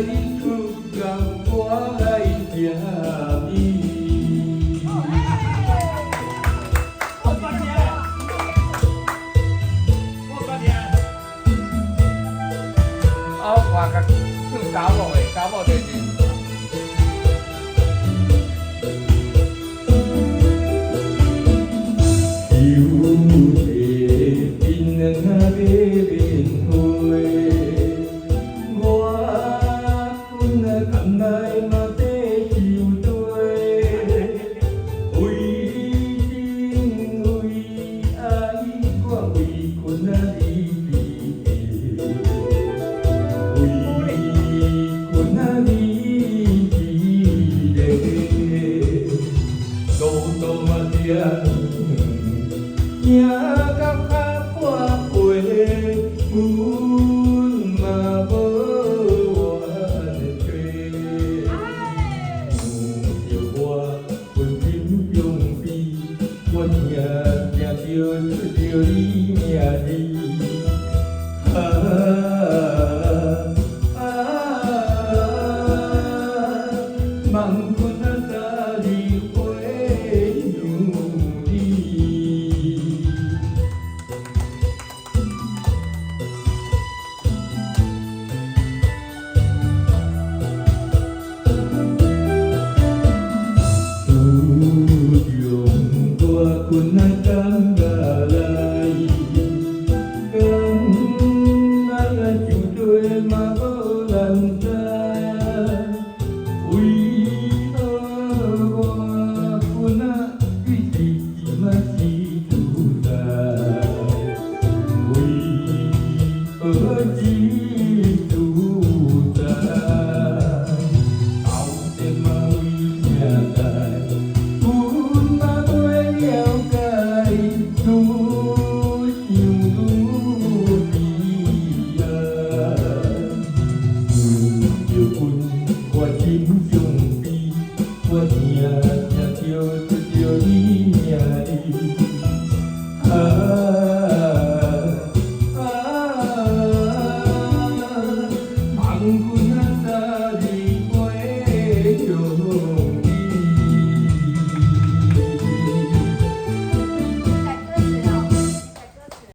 你出工，我来听你。我关键，我关键。我看甲唱家母的，家母这是。有地边两下马面花，我本来甘来嘛得受罪，为情为爱，我为困啊你离别，为困啊你离别，路途嘛长。行到脚半暝，阮嘛无缘的找。着我分心中悲，我听着出着你名字。梦困啊早日回娘哩。我困难感觉来，甘来就对嘛无人知，为何我困难一时嘛是自在？为何只自在？后生嘛为命在。我心中悲，我听着出着你名字。梦